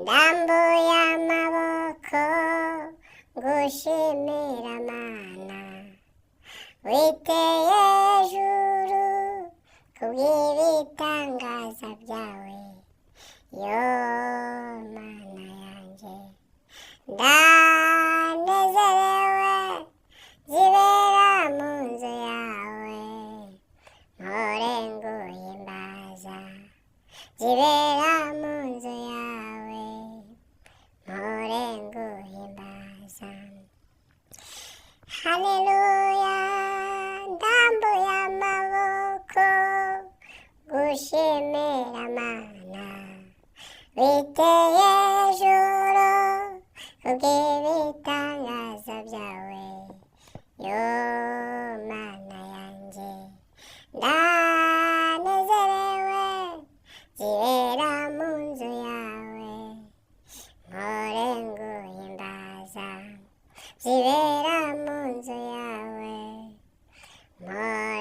ndambuye amaboko ngushimira mana witeye ejuru kubw'ibitangaza byawe yo mana yanjye ndanezerewe zibera mu nzu yawe mpore nguhimbaza zibera mu nzu yawe mpore nguhimbaza haleluya ndambuye amaboko gushimira mana witeye ejuru kubw'ibitangaza byawe yo mana yanjye ndanezerewe zibera mu nzu yawe mpore nguhimbaza zibera mu nzu yawe mpore